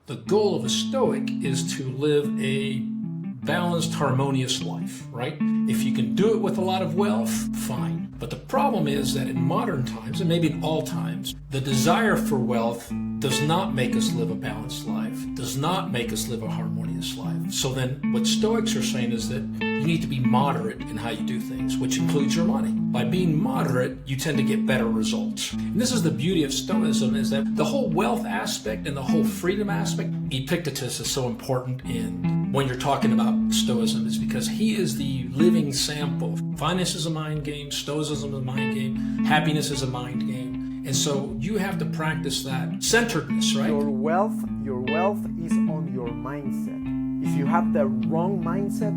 The goal of a Stoic is to live a balanced, harmonious life, right? If you can do it with a lot of wealth, fine. But the problem is that in modern times, and maybe in all times, the desire for wealth does not make us live a balanced life, does not make us live a harmonious life. So then what Stoics are saying is that you need to be moderate in how you do things, which includes your money. By being moderate, you tend to get better results. And this is the beauty of Stoicism, is that the whole wealth aspect and the whole freedom aspect, Epictetus is so important in when you're talking about Stoicism, is because he is the living sample. Finance is a mind game, Stoicism is a mind game, happiness is a mind game. And so you have to practice that centeredness, right? Your wealth is on your mindset. If you have the wrong mindset,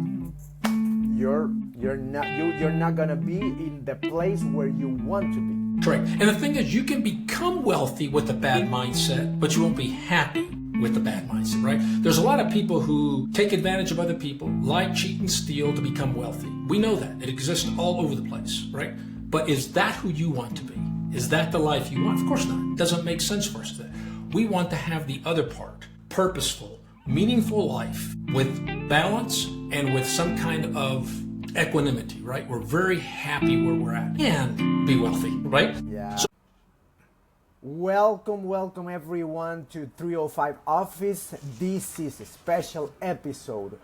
you're not gonna be in the place where you want to be. Correct. And the thing is, you can become wealthy with a bad mindset, but you won't be happy with a bad mindset, right? There's a lot of people who take advantage of other people, lie, cheat, and steal to become wealthy. We know that. It exists all over the place, right? But is that who you want to be? Is that the life you want? Of course not. It doesn't make sense for us to. We want to have the other part, purposeful, meaningful life with balance and with some kind of equanimity, right? We're very happy where we're at and be wealthy, right? Yeah. Welcome everyone to 305 Office. This is a special episode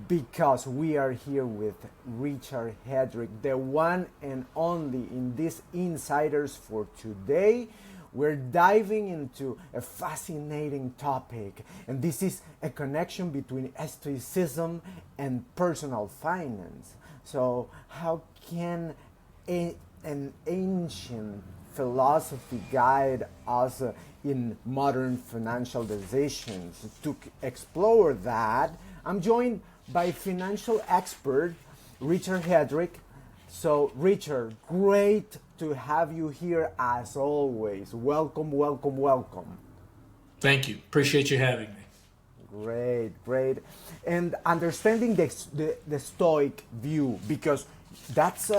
because we are here with Richard Hedrick, the one and only in these Insiders for today. We're diving into a fascinating topic, and this is a connection between Stoicism and personal finance. So how can an ancient philosophy guide us in modern financial decisions? To explore that, I'm joined by financial expert Richard Hedrick. So Richard, great to have you here as always. Welcome. Thank you. Appreciate you having me. Great. And understanding the Stoic view, because that's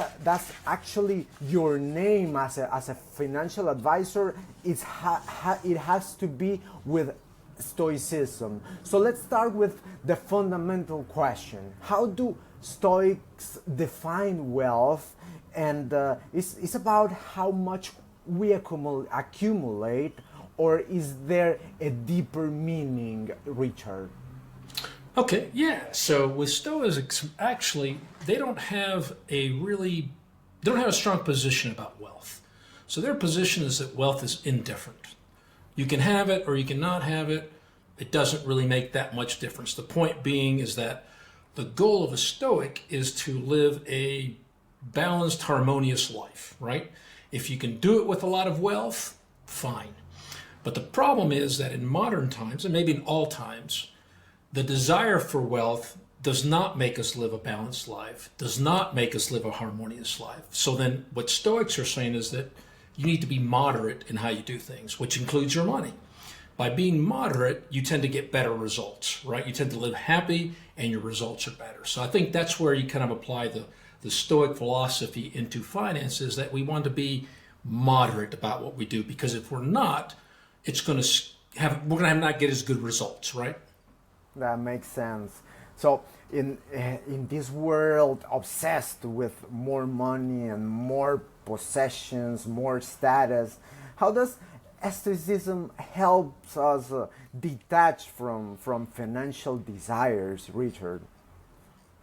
actually your name as a financial advisor. It has to be with Stoicism. So let's start with the fundamental question: how do Stoics define wealth? And it's about how much we accumulate, or is there a deeper meaning, Richard? Okay, yeah. So with Stoics, actually, they don't have a strong position about wealth. So their position is that wealth is indifferent. You can have it or you cannot have it. It doesn't really make that much difference. The point being is that the goal of a Stoic is to live a balanced, harmonious life, right? If you can do it with a lot of wealth, fine. But the problem is that in modern times, and maybe in all times, the desire for wealth does not make us live a balanced life, does not make us live a harmonious life. So then what Stoics are saying is that you need to be moderate in how you do things, which includes your money. By being moderate, you tend to get better results, right? You tend to live happy and your results are better. So I think that's where you kind of apply the Stoic philosophy into finances, that we want to be moderate about what we do, because if we're not, we're going to not get as good results, right? That makes sense. So in this world obsessed with more money and more possessions, more status, how does Stoicism helps us detach from financial desires, Richard?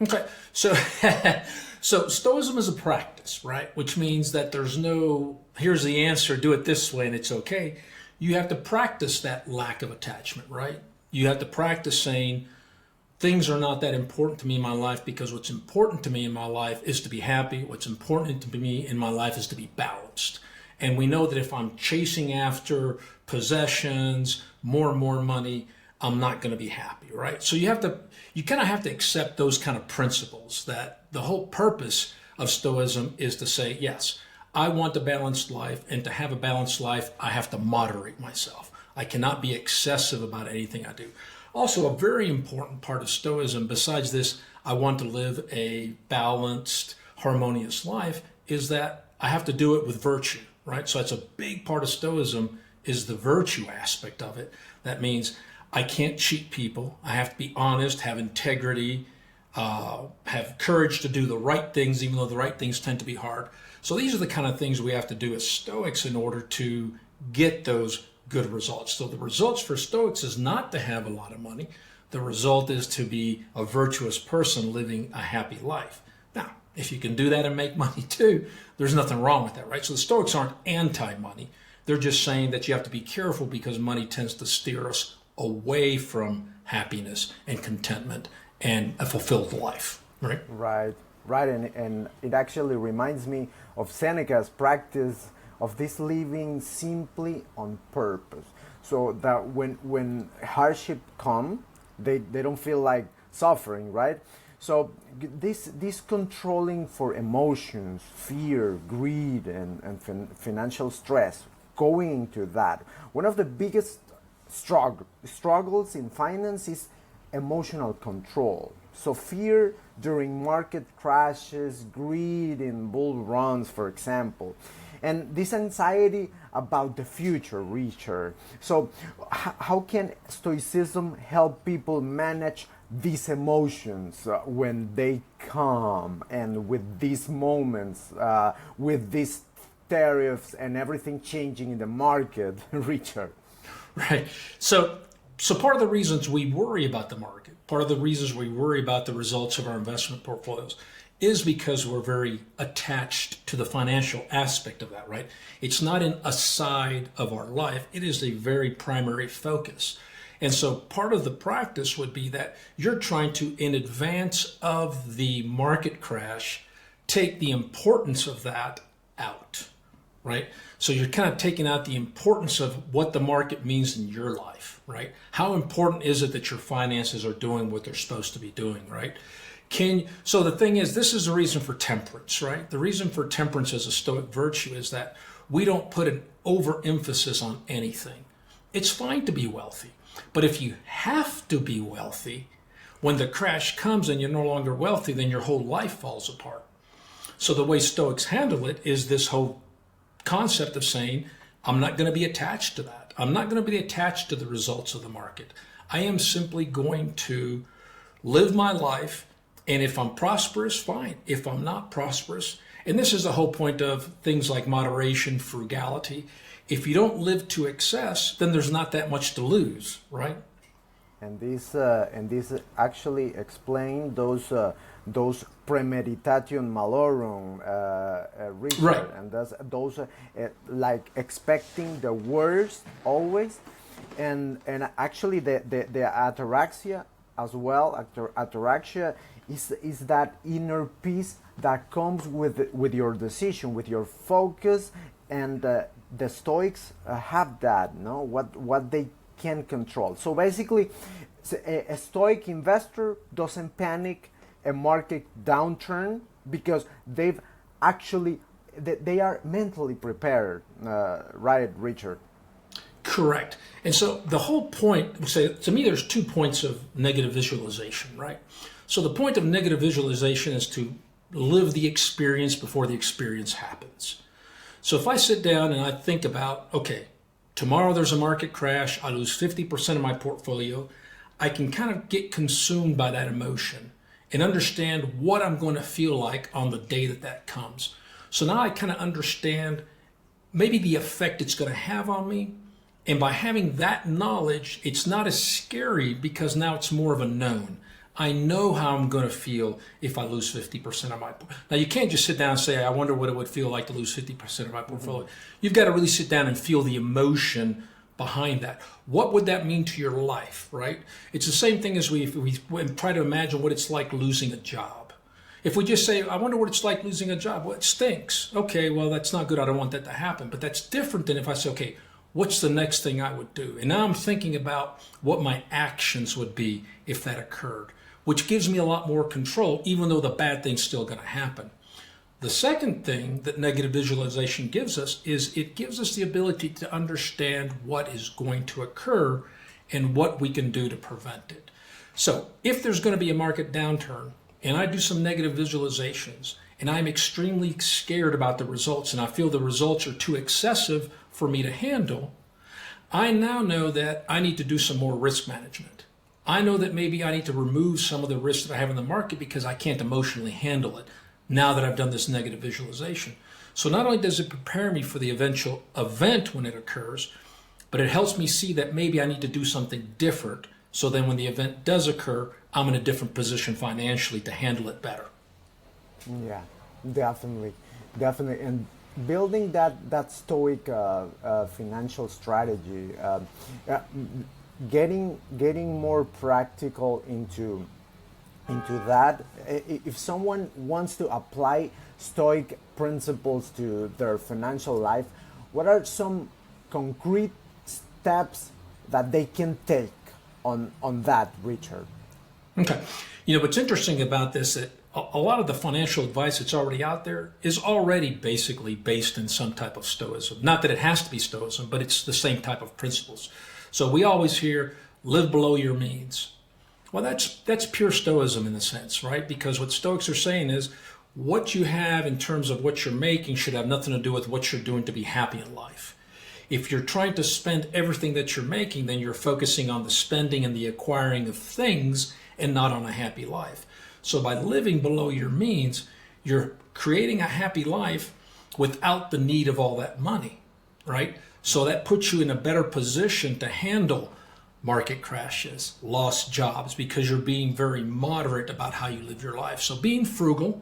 Okay, so Stoicism is a practice, right? Which means that there's no, here's the answer, do it this way and it's okay. You have to practice that lack of attachment, right? You have to practice saying, things are not that important to me in my life, because what's important to me in my life is to be happy. What's important to me in my life is to be balanced. And we know that if I'm chasing after possessions, more and more money, I'm not going to be happy, right? So you kind of have to accept those kind of principles, that the whole purpose of Stoicism is to say, yes, I want a balanced life, and to have a balanced life, I have to moderate myself. I cannot be excessive about anything I do. Also, a very important part of Stoicism, besides this, I want to live a balanced, harmonious life, is that I have to do it with virtue, right? So that's a big part of Stoicism, is the virtue aspect of it. That means I can't cheat people. I have to be honest, have integrity, have courage to do the right things, even though the right things tend to be hard. So these are the kind of things we have to do as Stoics in order to get those good results. So the results for Stoics is not to have a lot of money. The result is to be a virtuous person living a happy life. Now, if you can do that and make money too, there's nothing wrong with that, right? So the Stoics aren't anti-money. They're just saying that you have to be careful because money tends to steer us away from happiness and contentment and a fulfilled life, right? Right, and it actually reminds me of Seneca's practice of this living simply on purpose. So that when hardship come, they don't feel like suffering, right? So this controlling for emotions, fear, greed, and financial stress, going into that, one of the biggest struggles in finance is emotional control. So fear during market crashes, greed in bull runs, for example, and this anxiety about the future, Richard. So how can Stoicism help people manage these emotions when they come, and with these moments, with these tariffs and everything changing in the market, Richard? Right. So part of the reasons we worry about the market, part of the reasons we worry about the results of our investment portfolios is because we're very attached to the financial aspect of that, right? It's not an aside of our life. It is a very primary focus. And so part of the practice would be that you're trying to, in advance of the market crash, take the importance of that out, right? So you're kind of taking out the importance of what the market means in your life, right? How important is it that your finances are doing what they're supposed to be doing, right? So the thing is, this is the reason for temperance, right? The reason for temperance as a Stoic virtue is that we don't put an overemphasis on anything. It's fine to be wealthy, but if you have to be wealthy, when the crash comes and you're no longer wealthy, then your whole life falls apart. So the way Stoics handle it is this whole concept of saying, I'm not going to be attached to that. I'm not going to be attached to the results of the market. I am simply going to live my life, and if I'm prosperous, fine. If I'm not prosperous, and this is the whole point of things like moderation, frugality. If you don't live to excess, then there's not that much to lose, right? And this actually explain those premeditation malorum, Richard, right. And those like expecting the worst always, and actually the ataraxia as well. Ataraxia is that inner peace that comes with your decision, with your focus, and the Stoics have that, no, what they can control. So basically, a Stoic investor doesn't panic a market downturn because they are mentally prepared, right, Richard? Correct. And so the whole point, to me, there's 2 points of negative visualization, right? So the point of negative visualization is to live the experience before the experience happens. So if I sit down and I think about, okay, tomorrow there's a market crash, I lose 50% of my portfolio, I can kind of get consumed by that emotion and understand what I'm going to feel like on the day that comes. So now I kind of understand maybe the effect it's going to have on me. And by having that knowledge, it's not as scary because now it's more of a known. I know how I'm going to feel if I lose 50% of my portfolio. Now, you can't just sit down and say, I wonder what it would feel like to lose 50% of my portfolio. You've got to really sit down and feel the emotion behind that. What would that mean to your life, right? It's the same thing as we try to imagine what it's like losing a job. If we just say, I wonder what it's like losing a job. Well, it stinks. Okay, well, that's not good. I don't want that to happen. But that's different than if I say, okay, what's the next thing I would do? And now I'm thinking about what my actions would be if that occurred, which gives me a lot more control, even though the bad thing's still going to happen. The second thing that negative visualization gives us is it gives us the ability to understand what is going to occur and what we can do to prevent it. So if there's going to be a market downturn and I do some negative visualizations and I'm extremely scared about the results and I feel the results are too excessive for me to handle, I now know that I need to do some more risk management. I know that maybe I need to remove some of the risks that I have in the market because I can't emotionally handle it now that I've done this negative visualization. So not only does it prepare me for the eventual event when it occurs, but it helps me see that maybe I need to do something different. So then when the event does occur, I'm in a different position financially to handle it better. Yeah, definitely, definitely. And building that stoic financial strategy, getting more practical into that. If someone wants to apply stoic principles to their financial life, what are some concrete steps that they can take on that, Richard? Okay. What's interesting about this, that a lot of the financial advice that's already out there is already basically based in some type of Stoicism. Not that it has to be Stoicism, but it's the same type of principles. So we always hear, live below your means. Well, that's pure Stoicism in a sense, right? Because what Stoics are saying is what you have in terms of what you're making should have nothing to do with what you're doing to be happy in life. If you're trying to spend everything that you're making, then you're focusing on the spending and the acquiring of things and not on a happy life. So by living below your means, you're creating a happy life without the need of all that money, right? So that puts you in a better position to handle market crashes, lost jobs, because you're being very moderate about how you live your life. So being frugal,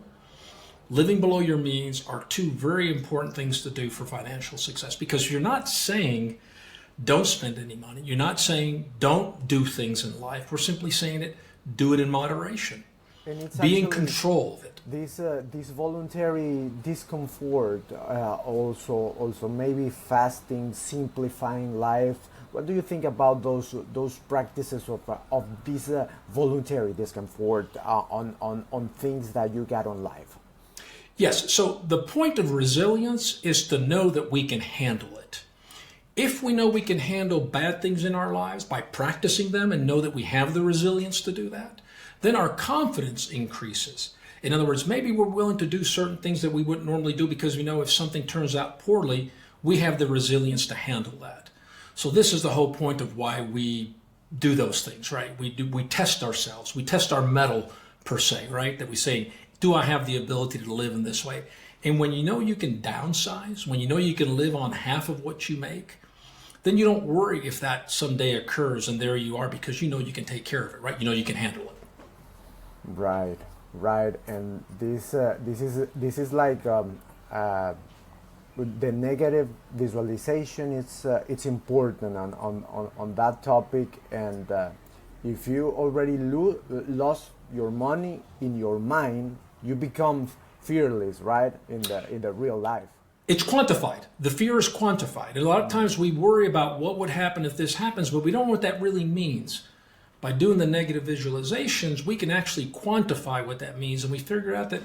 living below your means are two very important things to do for financial success, because you're not saying don't spend any money. You're not saying don't do things in life. We're simply saying it, do it in moderation. And it's be in control of it. This voluntary discomfort, also maybe fasting, simplifying life. What do you think about those practices of this voluntary discomfort on things that you get on life? Yes. So the point of resilience is to know that we can handle it. If we know we can handle bad things in our lives by practicing them and know that we have the resilience to do that, then our confidence increases. In other words, maybe we're willing to do certain things that we wouldn't normally do because we know if something turns out poorly, we have the resilience to handle that. So this is the whole point of why we do those things, right? We test ourselves. We test our mettle, per se, right? That we say, do I have the ability to live in this way? And when you know you can downsize, when you know you can live on half of what you make, then you don't worry if that someday occurs and there you are, because you know you can take care of it, right? You know you can handle it. Right. And this is like the negative visualization. It's important on that topic. And if you already lost your money in your mind, you become fearless, right? In the real life. It's quantified. The fear is quantified. And a lot of times we worry about what would happen if this happens, but we don't know what that really means. By doing the negative visualizations, we can actually quantify what that means, and we figure out that,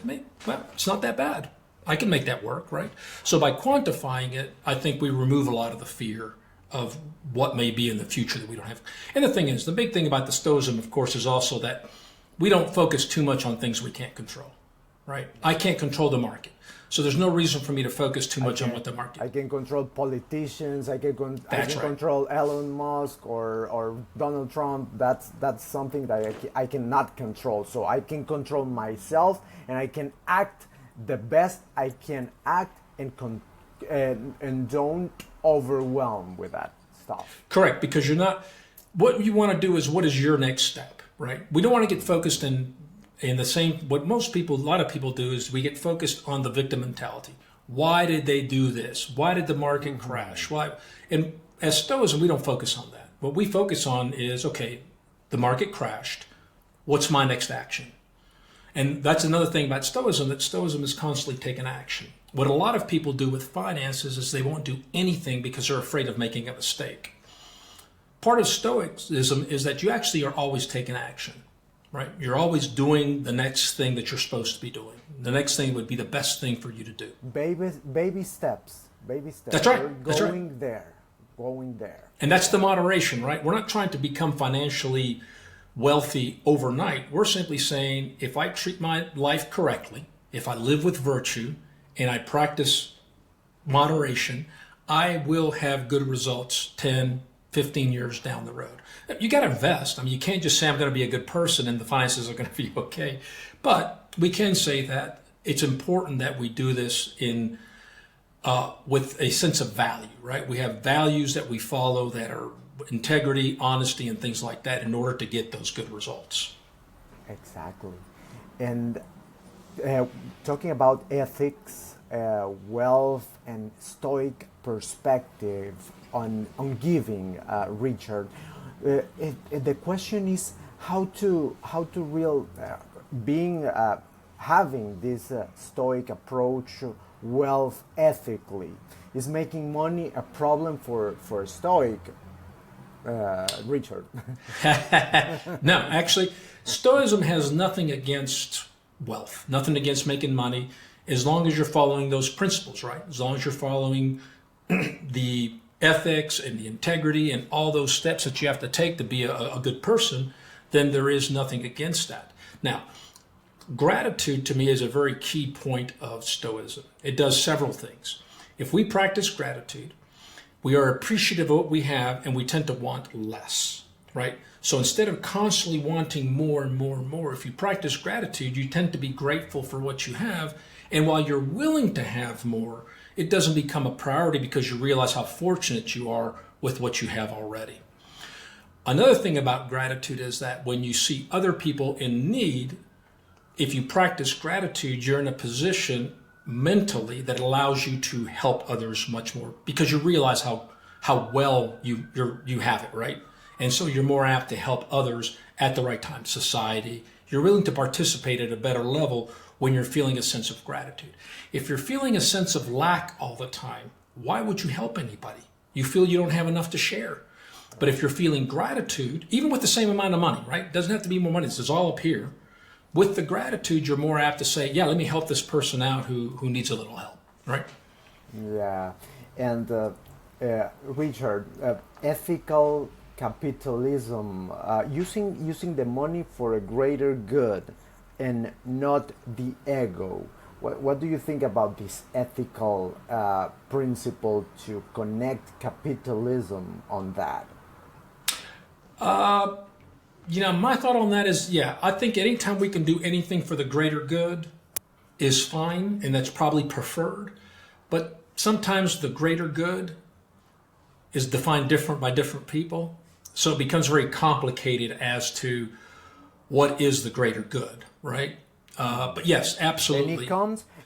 well, it's not that bad. I can make that work, right? So by quantifying it, I think we remove a lot of the fear of what may be in the future that we don't have. And the thing is, the big thing about the Stoicism, of course, is also that we don't focus too much on things we can't control, right? I can't control the market. So there's no reason for me to focus too much on what the market. I can control politicians. I can right. control Elon Musk or Donald Trump. That's something that I cannot control. So I can control myself, and I can act the best I can act, and don't overwhelm with that stuff. Correct, because you're not. What you want to do is, what is your next step, right? We don't want to get focused in the same, what a lot of people do is we get focused on the victim mentality. Why did they do this? Why did the market crash? Why? And as Stoicism, we don't focus on that. What we focus on is, okay, the market crashed. What's my next action? And that's another thing about Stoicism, that Stoicism is constantly taking action. What a lot of people do with finances is they won't do anything because they're afraid of making a mistake. Part of Stoicism is that you actually are always taking action. Right? You're always doing the next thing that you're supposed to be doing. The next thing would be the best thing for you to do. Baby steps. That's right. We're going there. And that's the moderation, right? We're not trying to become financially wealthy overnight. We're simply saying, if I treat my life correctly, if I live with virtue, and I practice moderation, I will have good results 10, 15 years down the road. You got to invest. I mean, you can't just say I'm going to be a good person and the finances are going to be okay. But we can say that it's important that we do this in with a sense of value, right? We have values that we follow that are integrity, honesty, and things like that in order to get those good results. Exactly. And talking about ethics, wealth, and Stoic perspective on giving, Richard, the question is how to having this Stoic approach wealth ethically. Is making money a problem for a Stoic, Richard? No, actually, Stoicism has nothing against wealth, nothing against making money, as long as you're following those principles, right? As long as you're following the ethics and the integrity and all those steps that you have to take to be a good person, then there is nothing against that. Now, gratitude to me is a very key point of Stoicism. It does several things. If we practice gratitude, we are appreciative of what we have and we tend to want less, right? So instead of constantly wanting more and more and more, if you practice gratitude, you tend to be grateful for what you have. And while you're willing to have more, it doesn't become a priority because you realize how fortunate you are with what you have already. Another thing about gratitude is that when you see other people in need, if you practice gratitude, you're in a position mentally that allows you to help others much more because you realize how well you have it, right? And so you're more apt to help others at the right time, society. You're willing to participate at a better level when you're feeling a sense of gratitude. If you're feeling a sense of lack all the time, why would you help anybody? You feel you don't have enough to share. But if you're feeling gratitude, even with the same amount of money, right? It doesn't have to be more money. This is all up here. With the gratitude, you're more apt to say, yeah, let me help this person out who needs a little help, right? Yeah. And Richard, ethical capitalism, using the money for a greater good and not the ego. What do you think about this ethical principle to connect capitalism on that? My thought on that is, I think anytime we can do anything for the greater good is fine, and that's probably preferred. But sometimes the greater good is defined different by different people. So it becomes very complicated as to what is the greater good, right? But yes, absolutely.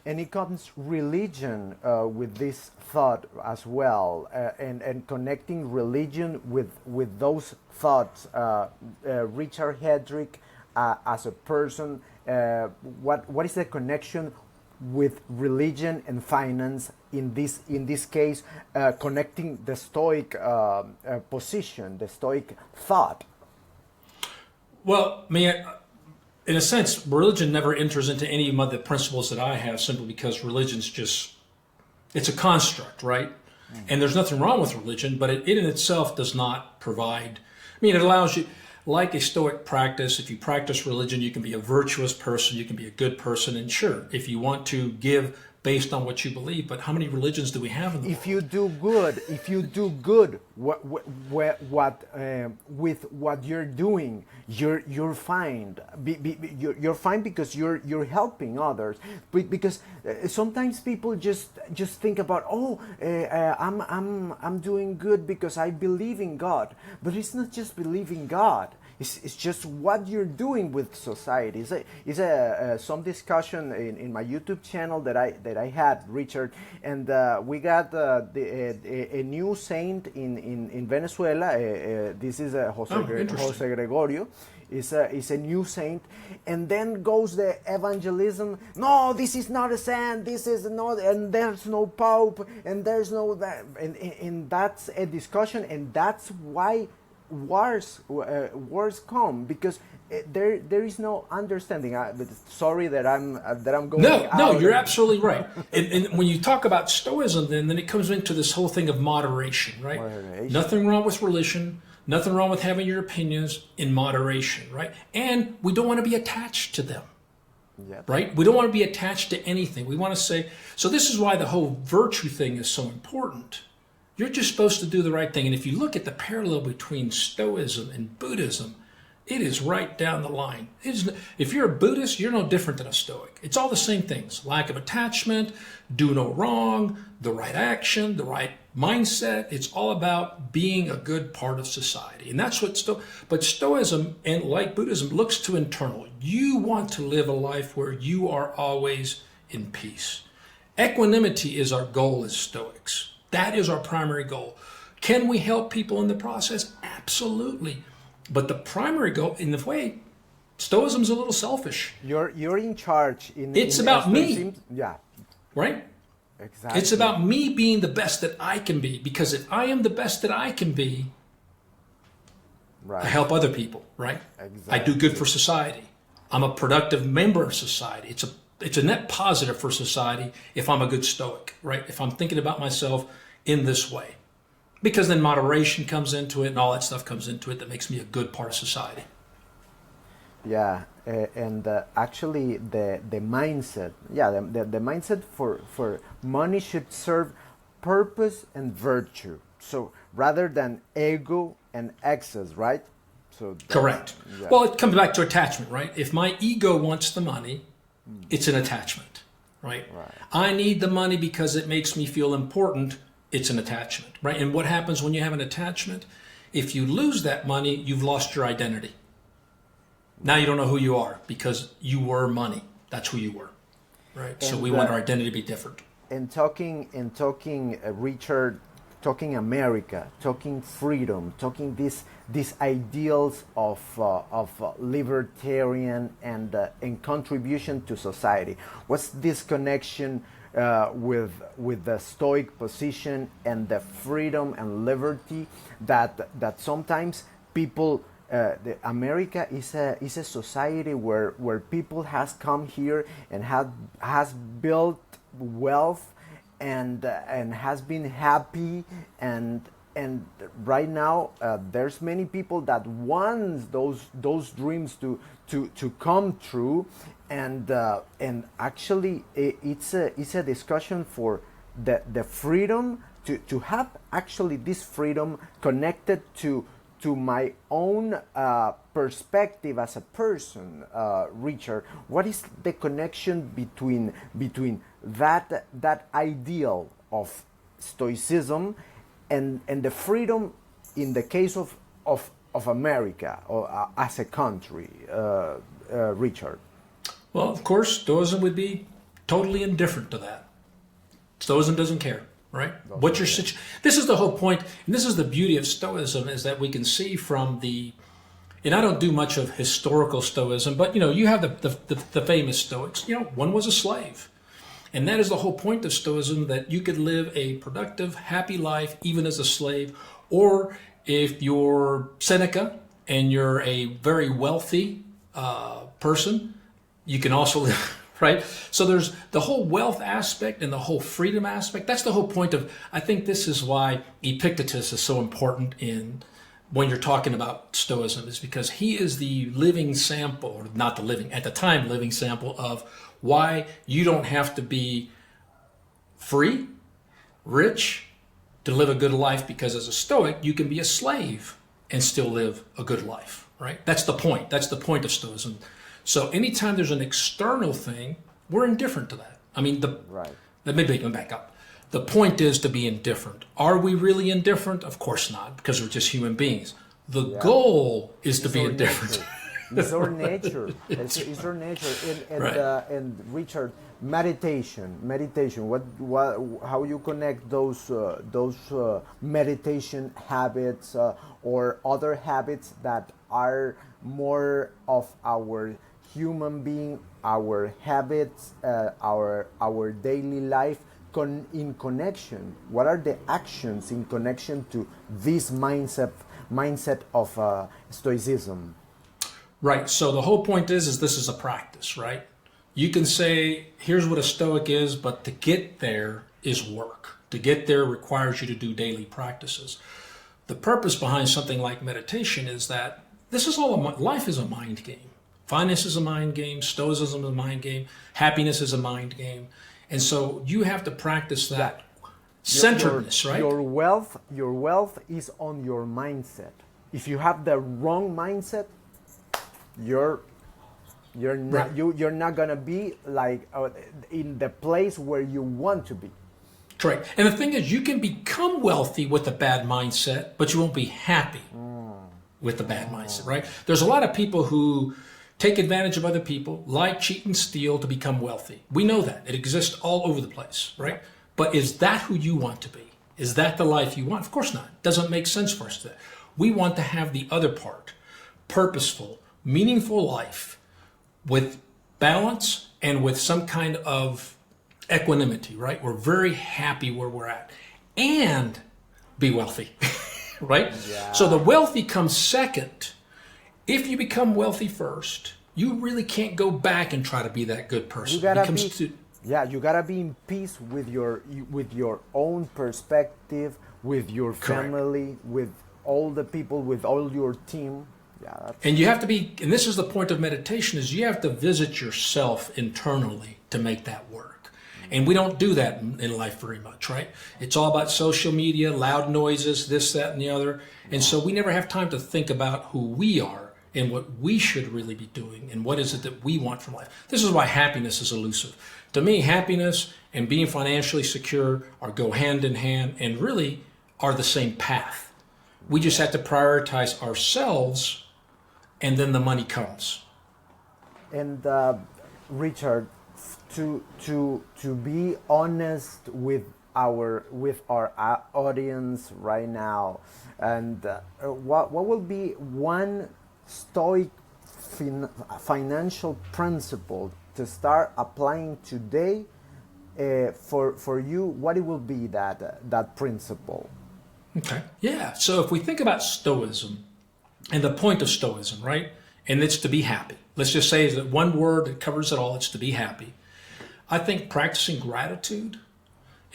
And it comes religion with this thought as well, and connecting religion with those thoughts. Richard Hedrick, as a person, what is the connection with religion and finance in this case, connecting the Stoic position, the Stoic thought? Well, in a sense, religion never enters into any of the principles that I have simply because religion's it's a construct, right? Mm-hmm. And there's nothing wrong with religion, but it in itself does not provide, it allows you, like a Stoic practice, if you practice religion, you can be a virtuous person, you can be a good person, and sure, if you want to give based on what you believe, but how many religions do we have in the world? If you do good, with what you're doing, you're fine. You're fine because you're helping others. Because sometimes people just think about, I'm doing good because I believe in God. But it's not just believing God. It's just what you're doing with society. It's some discussion in my YouTube channel that I had, Richard, and we got a new saint in Venezuela. This is Jose Gregorio. Is a new saint, and then goes the evangelism. No, this is not a saint. This is not, and there's no pope, and there's no that, and that's a discussion, and that's why wars come, because there is no understanding. Sorry that I'm going. No, you're absolutely right. And when you talk about Stoicism, then it comes into this whole thing of moderation, right? Moderation. Nothing wrong with religion. Nothing wrong with having your opinions in moderation, right? And we don't want to be attached to them, right? We don't want to be attached to anything. We want to say, so this is why the whole virtue thing is so important. You're just supposed to do the right thing. And if you look at the parallel between Stoicism and Buddhism, it is right down the line. If you're a Buddhist, you're no different than a Stoic. It's all the same things. Lack of attachment, do no wrong, the right action, the right mindset. It's all about being a good part of society. And that's what but Stoicism, and like Buddhism, looks to internal. You want to live a life where you are always in peace. Equanimity is our goal as Stoics. That is our primary goal. Can we help people in the process? Absolutely. But the primary goal, in the way, Stoicism's a little selfish. You're in charge. It's about me. Yeah. Right? Exactly. It's about me being the best that I can be. Because if I am the best that I can be, right, I help other people, right? Exactly. I do good for society. I'm a productive member of society. It's a net positive for society if I'm a good Stoic, right? If I'm thinking about myself in this way. Because then moderation comes into it and all that stuff comes into it that makes me a good part of society. Yeah, and actually the mindset, the mindset for money should serve purpose and virtue. So rather than ego and excess, right? So correct. Yeah. Well, it comes back to attachment, right? If my ego wants the money, it's an attachment, right? I need the money because it makes me feel important. It's an attachment, right? And what happens when you have an attachment? If you lose that money, you've lost your identity. Now you don't know who you are because you were money. That's who you were, right? And so we want our identity to be different. And talking, Richard, talking America, talking freedom, talking these ideals of libertarian and contribution to society. What's this connection with the Stoic position and the freedom and liberty that sometimes people America is a society where people has come here and has built wealth and has been happy and right now there's many people that want those dreams to come true and actually it's a discussion for the freedom to have actually this freedom connected to my own perspective as a person, Richard. What is the connection between that ideal of Stoicism and the freedom in the case of America or as a country, Richard? Well, of course, Stoicism would be totally indifferent to that. Stoicism doesn't care. Right? What's your situation? This is the whole point, and this is the beauty of Stoicism, is that we can see from and I don't do much of historical Stoicism, but you have the famous Stoics. One was a slave. And that is the whole point of Stoicism, that you could live a productive, happy life even as a slave, or if you're Seneca and you're a very wealthy person, you can also live. Right? So there's the whole wealth aspect and the whole freedom aspect. That's the whole point of, I think this is why Epictetus is so important when you're talking about Stoicism, is because he is the living sample, or not the living, at the time, living sample of why you don't have to be free, rich, to live a good life, because as a Stoic, you can be a slave and still live a good life, right? That's the point. That's the point of Stoicism. So anytime there's an external thing, we're indifferent to that. I mean, let me back up. The point is to be indifferent. Are we really indifferent? Of course not, because we're just human beings. The goal is to be indifferent. It's our nature. It's our nature. And Richard, meditation. How you connect those meditation habits or other habits that are more of our human being, our habits, our daily life in connection. What are the actions in connection to this mindset of Stoicism? Right. So the whole point is this is a practice, right? You can say, here's what a Stoic is, but to get there is work. To get there requires you to do daily practices. The purpose behind something like meditation is that this is life is a mind game. Finance is a mind game. Stoicism is a mind game. Happiness is a mind game. And so you have to practice that centeredness, right? Your wealth is on your mindset. If you have the wrong mindset, you're not you're not gonna be like in the place where you want to be. Correct. And the thing is, you can become wealthy with a bad mindset, but you won't be happy with a bad mindset, right? There's a lot of people who take advantage of other people, lie, cheat, and steal to become wealthy. We know that. It exists all over the place, right? But is that who you want to be? Is that the life you want? Of course not. It doesn't make sense for us to. We want to have the other part, purposeful, meaningful life with balance and with some kind of equanimity, right? We're very happy where we're at and be wealthy, right? Yeah. So the wealthy comes second. If you become wealthy first, you really can't go back and try to be that good person. You gotta be in peace with your own perspective, with your family, with all the people, with all your team. Yeah, and you have to be, and this is the point of meditation, is you have to visit yourself internally to make that work. And we don't do that in life very much, right? It's all about social media, loud noises, this, that, and the other. And so we never have time to think about who we are and what we should really be doing and what is it that we want from life. This is why happiness is elusive. To me, happiness and being financially secure go hand in hand and really are the same path. We just have to prioritize ourselves and then the money comes. And Richard, to be honest with our audience right now, and what will be one Stoic financial principle to start applying today for you? What it will be that principle? Okay. Yeah. So if we think about Stoicism and the point of Stoicism, right? And it's to be happy. Let's just say that one word that covers it all, it's to be happy. I think practicing gratitude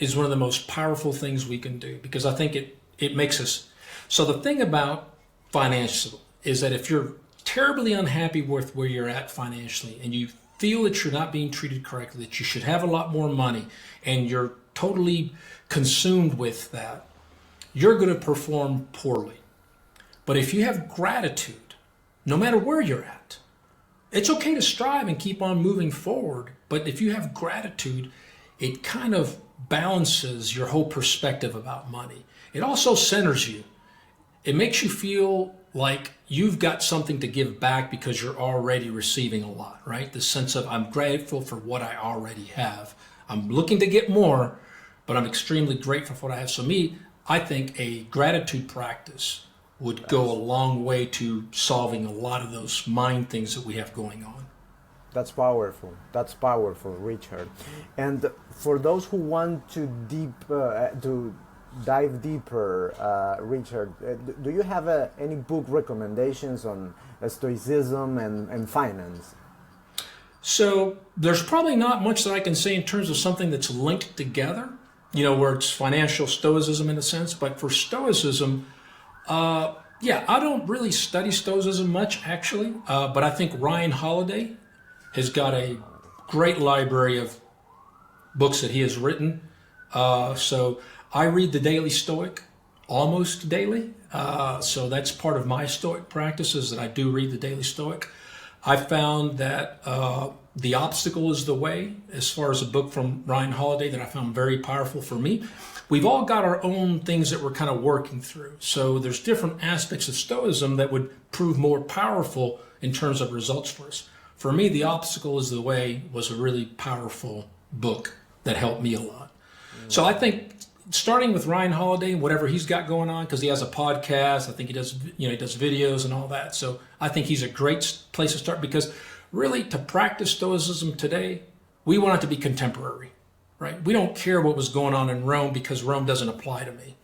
is one of the most powerful things we can do because I think it makes us. So the thing about financial is that if you're terribly unhappy with where you're at financially and you feel that you're not being treated correctly, that you should have a lot more money, and you're totally consumed with that, you're going to perform poorly. But if you have gratitude, no matter where you're at, it's okay to strive and keep on moving forward. But if you have gratitude, it kind of balances your whole perspective about money. It also centers you. It makes you feel like you've got something to give back because you're already receiving a lot, right? The sense of I'm grateful for what I already have. I'm looking to get more, but I'm extremely grateful for what I have. So I think a gratitude practice would go a long way to solving a lot of those mind things that we have going on. That's powerful. That's powerful, Richard. And for those who want to dive deeper, Richard, do you have any book recommendations on Stoicism and finance? So there's probably not much that I can say in terms of something that's linked together, where it's financial Stoicism in a sense. But for Stoicism, I don't really study Stoicism much, actually. But I think Ryan Holiday has got a great library of books that he has written. So I read the Daily Stoic almost daily. So that's part of my Stoic practices, that I do read the Daily Stoic. I found that The Obstacle is the Way, as far as a book from Ryan Holiday that I found very powerful for me. We've all got our own things that we're kind of working through. So there's different aspects of Stoicism that would prove more powerful in terms of results for us. For me, The Obstacle is the Way was a really powerful book that helped me a lot. So I think starting with Ryan Holiday and whatever he's got going on, because he has a podcast, I think he does videos and all that. So I think he's a great place to start, because really to practice Stoicism today, we want it to be contemporary, right? We don't care what was going on in Rome because Rome doesn't apply to me.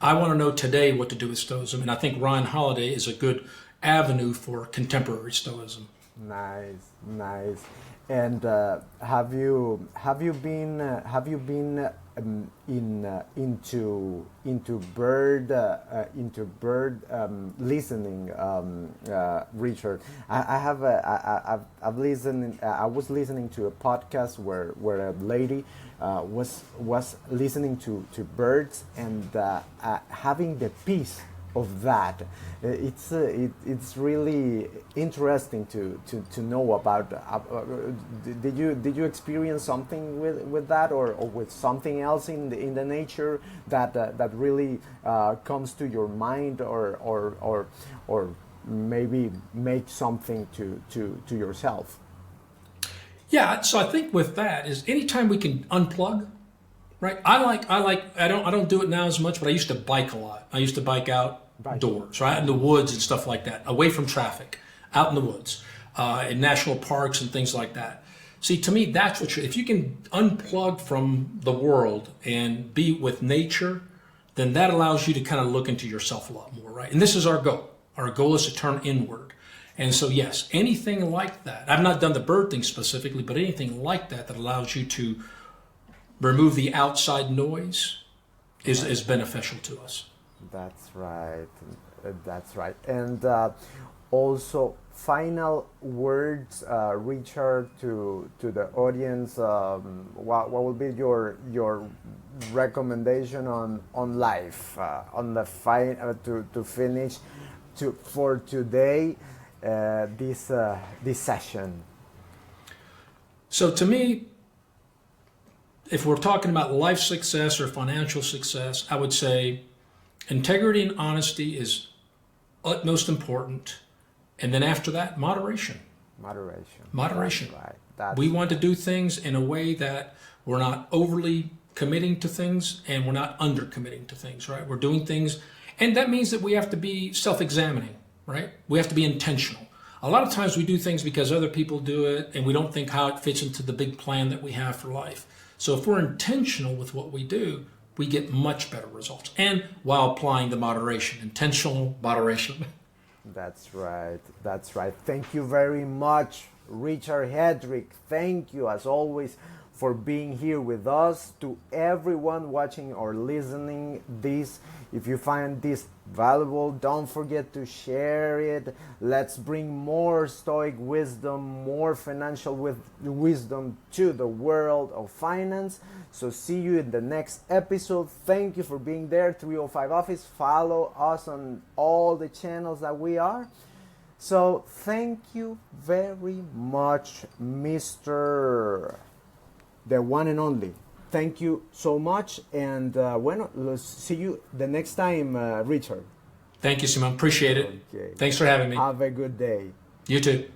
I want to know today what to do with Stoicism, and I think Ryan Holiday is a good avenue for contemporary Stoicism. Nice. And have you been into bird listening, Richard. I've listened. I was listening to a podcast where a lady was listening to birds and having the peace of that. It's really interesting to know about. Did you experience something with that, or with something else in the nature that really comes to your mind, or maybe make something to yourself? Yeah, so I think with that is anytime we can unplug, right? I don't do it now as much, but I used to bike a lot. I used to bike outdoors, right, in the woods and stuff like that, away from traffic, out in the woods, in national parks and things like that. See, to me, that's what if you can unplug from the world and be with nature, then that allows you to kind of look into yourself a lot more, right? And this is our goal. Our goal is to turn inward. And so, yes, anything like that. I've not done the bird thing specifically, but anything like that allows you to remove the outside noise is beneficial to us. That's right. That's right. And also, final words, Richard, to the audience. What will be your recommendation on life, on the to finish for today? This session. So to me, if we're talking about life success or financial success, I would say integrity and honesty is utmost important. And then after that, moderation. Moderation. Right. We want to do things in a way that we're not overly committing to things and we're not under committing to things, right? We're doing things, and that means that we have to be self-examining. Right? We have to be intentional. A lot of times we do things because other people do it and we don't think how it fits into the big plan that we have for life. So if we're intentional with what we do, we get much better results. And while applying the moderation, intentional moderation. That's right. That's right. Thank you very much, Richard Hedrick. Thank you, as always, for being here with us. To everyone watching or listening this, if you find this valuable, don't forget to share it. Let's bring more Stoic wisdom, more financial wisdom to the world of finance. So see you in the next episode. Thank you for being there, 305 Office. Follow us on all the channels that we are. So thank you very much, Mr. the one and only. Thank you so much, and let's see you the next time, Richard. Thank you, Simon. Appreciate it. Okay. Thanks for having me. Have a good day. You too.